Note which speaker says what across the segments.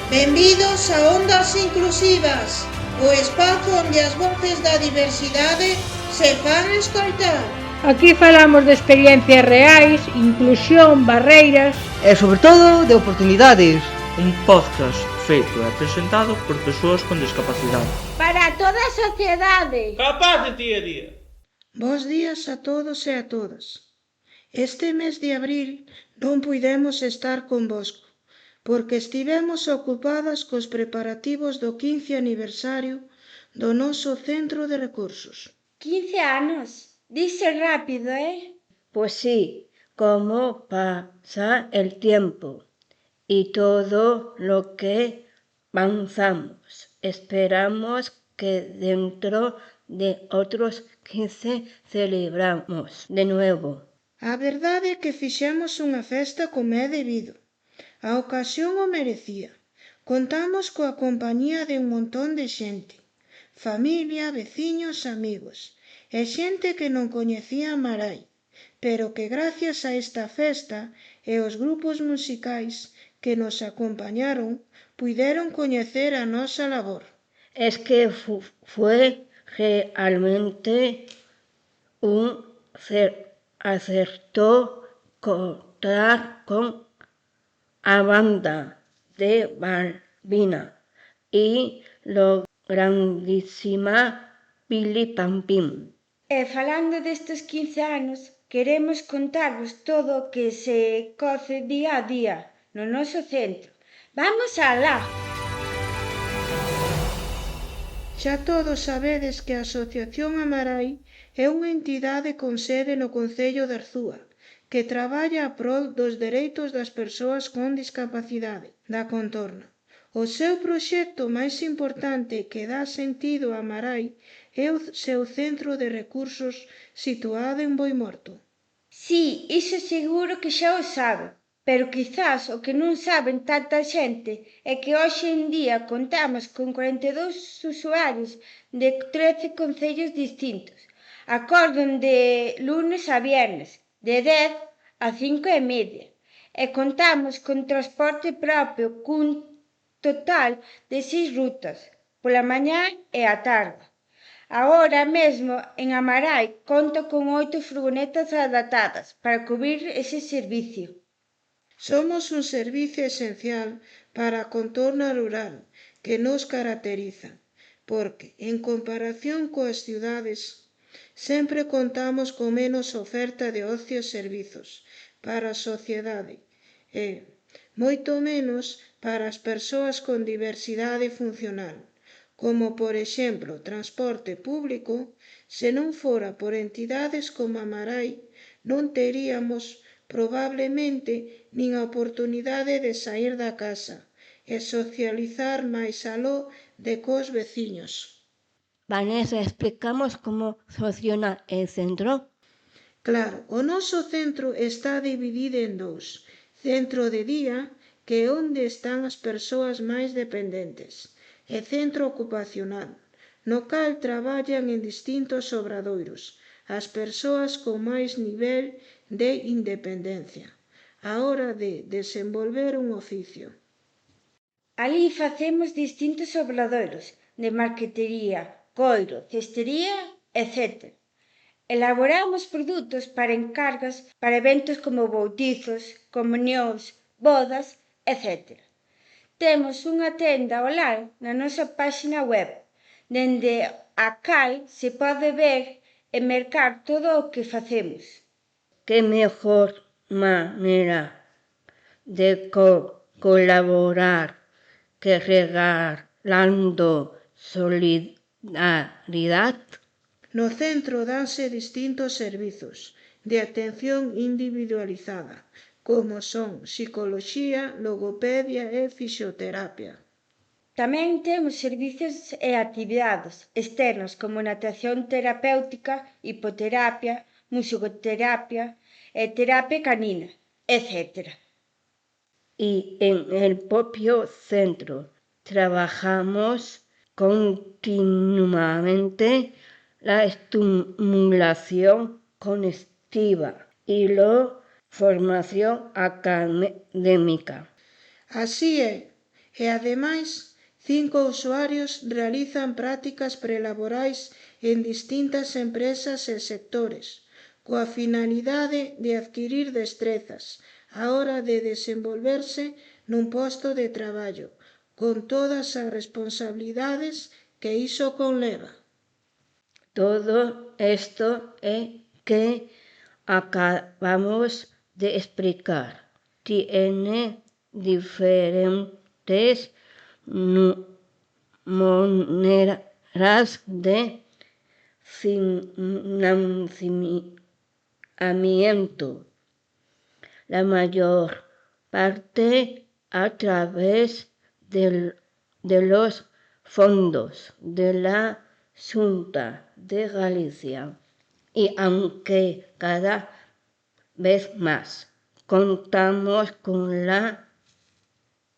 Speaker 1: Benvidos a Ondas Inclusivas, o espazo onde as voces da diversidade se fan escoitar.
Speaker 2: Aquí falamos de experiencias reais, inclusión, barreiras
Speaker 3: e, sobre todo, de oportunidades.
Speaker 4: Un podcast feito e presentado por persoas con discapacidade.
Speaker 2: Para toda a sociedade.
Speaker 5: Capaz de día a día.
Speaker 1: Bos días a todos e a todas. Este mes de abril non puidemos estar convosco, porque estivemos ocupadas cos preparativos do 15 aniversario do noso centro de recursos.
Speaker 2: 15 anos, dice rápido,
Speaker 6: Pues sí, como pasa el tiempo y todo lo que avanzamos. Esperamos que dentro de otros 15 celebramos de nuevo.
Speaker 1: A verdade é que fixemos unha festa como é debido. A ocasión o merecía. Contamos coa compañía de un montón de xente. Familia, veciños, amigos. E xente que non coñecía a Marai, pero que gracias a esta festa e aos grupos musicais que nos acompañaron, puideron coñecer a nosa labor.
Speaker 6: Es que fue realmente un acerto contar con a banda de Balbina y lo grandísima Pili Pampín.
Speaker 2: E falando destes 15 anos, queremos contarvos todo o que se coce día a día no noso centro. Vamos alá!
Speaker 1: Xa todos sabedes que a Asociación Amarai é unha entidade con sede no concello de Arzúa, que traballa a prol dos dereitos das persoas con discapacidade da contorna. O seu proxecto máis importante que dá sentido a Amarai é o seu centro de recursos situado en Boimorto.
Speaker 2: Sí, iso seguro que xa o sabe, pero quizás o que non saben tanta xente é que hoxe en día contamos con 42 usuarios de 13 concellos distintos. Acorden de lunes a viernes, de 10 a 5:30. E contamos con transporte propio cun total de 6 rutas, pola mañá e a tarde. Agora mesmo en Amarai conta con 8 furgonetas adaptadas para cubrir ese servicio.
Speaker 1: Somos un servicio esencial para a contorna rural que nos caracteriza, porque, en comparación coas cidades, sempre contamos con menos oferta de ocio e servizos para a sociedade e, moito menos, para as persoas con diversidade funcional, como, por exemplo, transporte público. Se non fora por entidades como a Marai, non teríamos probablemente nin a oportunidade de saír da casa e socializar máis aló de cos veciños.
Speaker 6: Vanessa, explicamos como funciona el centro.
Speaker 1: Claro, o noso centro está dividido en dous. Centro de día, que é onde están as persoas máis dependentes, e centro ocupacional, no cal traballan en distintos obradoiros as persoas con máis nivel de independencia á hora de desenvolver un oficio.
Speaker 2: Ali facemos distintos obradoiros de marquetería, coiro, cestería, etc. Elaboramos produtos para encargas para eventos como bautizos, comunións, bodas, etc. Temos unha tenda online na nosa páxina web, dende a cal se pode ver e mercar todo o que facemos.
Speaker 6: Qué mejor manera de colaborar que regalando solidaridad.
Speaker 1: No centro danse distintos servizos de atención individualizada, como son psicoloxía, logopedia e fisioterapia.
Speaker 2: Tamén temos servizos e actividades externas como natación terapéutica, hipoterapia, musicoterapia e terapia canina, etc.
Speaker 6: Y en el propio centro trabajamos continuamente la estimulación cognitiva y la formación académica.
Speaker 1: Así é, e, ademais, 5 usuarios realizan prácticas prelaborais en distintas empresas e sectores, coa finalidade de adquirir destrezas á hora de desenvolverse nun posto de traballo, con todas as responsabilidades que iso conleva.
Speaker 6: Todo esto que acabamos de explicar tiene diferentes maneras de financiamiento, la mayor parte a través de los fondos de la Xunta de Galicia, y aunque cada vez más contamos con la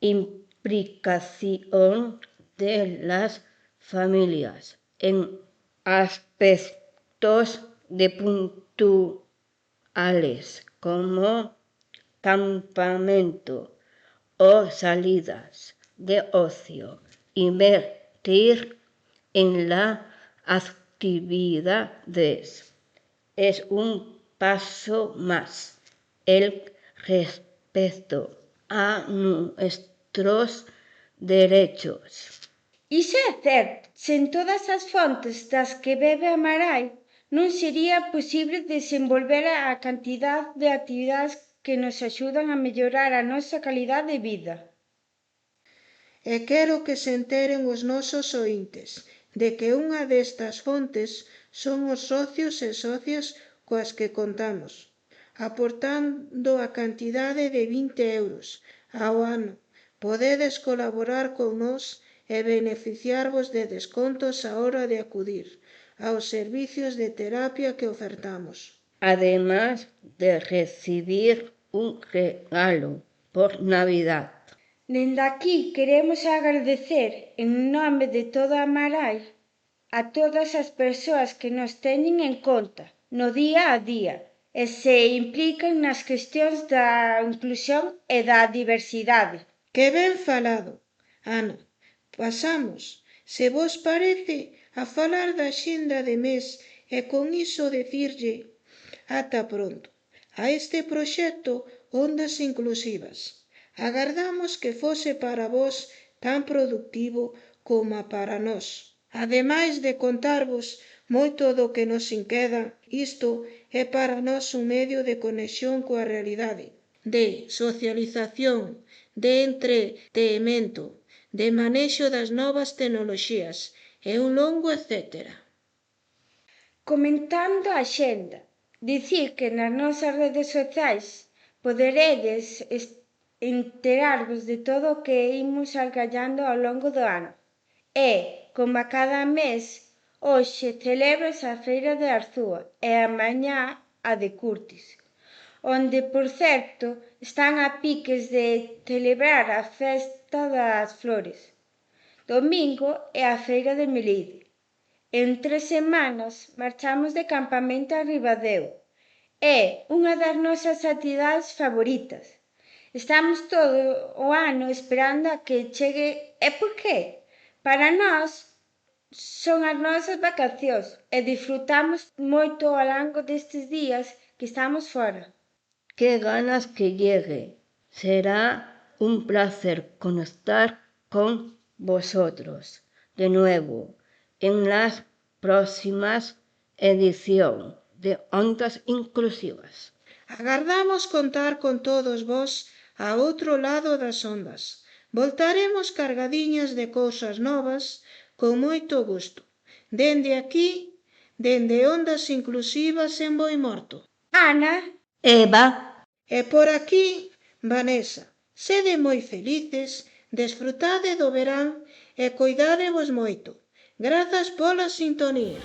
Speaker 6: implicación de las familias en aspectos puntuales como campamento o salidas de ocio, invertir en las actividades es un paso más el respeto a nuestros derechos.
Speaker 2: Iso é certo, sen todas as fontes das que bebe a Marai non sería posible desenvolver a cantidad de actividades que nos axudan a mellorar a nosa calidade de vida.
Speaker 1: E quero que se enteren os nosos oíntes de que unha destas fontes son os socios e socias coas que contamos, aportando a cantidade de 20 euros ao ano. Podedes colaborar con nós e beneficiarvos de descontos á hora de acudir aos servicios de terapia que ofertamos.
Speaker 6: Además de recibir un regalo por Navidad.
Speaker 2: Dende aquí queremos agradecer en nome de toda a Marai a todas as persoas que nos teñen en conta no día a día e se implican nas cuestións da inclusión e da diversidade.
Speaker 1: Que ben falado, Ana. Pasamos, se vos parece, a falar da axenda de mes e con iso dicirlle ata pronto a este proxecto Ondas Inclusivas. Agardamos que fose para vos tan productivo como para nós. Ademais de contarvos moito do que nos inqueda, isto é para nós un medio de conexión coa realidade, de socialización, de entretemento, de manexo das novas tecnoloxías e un longo etcétera.
Speaker 2: Comentando a axenda, dicir que nas nosas redes sociais poderedes enterarvos de todo o que imos algallando ao longo do ano. E, como a cada mes, hoxe celébrase a Feira de Arzúa e amañá a de Curtis, onde, por certo, están a piques de celebrar a Festa das Flores. Domingo é a Feira de Melide. En 3 semanas marchamos de campamento a Ribadeo. É unha das nosas actividades favoritas. Estamos todo o ano esperando a que chegue. E por qué? Para nós son as nosas vacacións e disfrutamos moito ao longo destes días que estamos fora.
Speaker 6: Qué ganas que llegue. Será un placer conectar con vosotros de nuevo en las próximas ediciones de Ondas Inclusivas.
Speaker 1: Agardamos contar con todos vos ao outro lado das ondas. Voltaremos cargadiñas de cousas novas con moito gusto. Dende aquí, dende Ondas Inclusivas en Boimorto.
Speaker 2: Ana,
Speaker 6: Eva.
Speaker 1: E por aquí, Vanessa. Sede moi felices, desfrutade do verán e coidádevos moito. Grazas pola sintonía.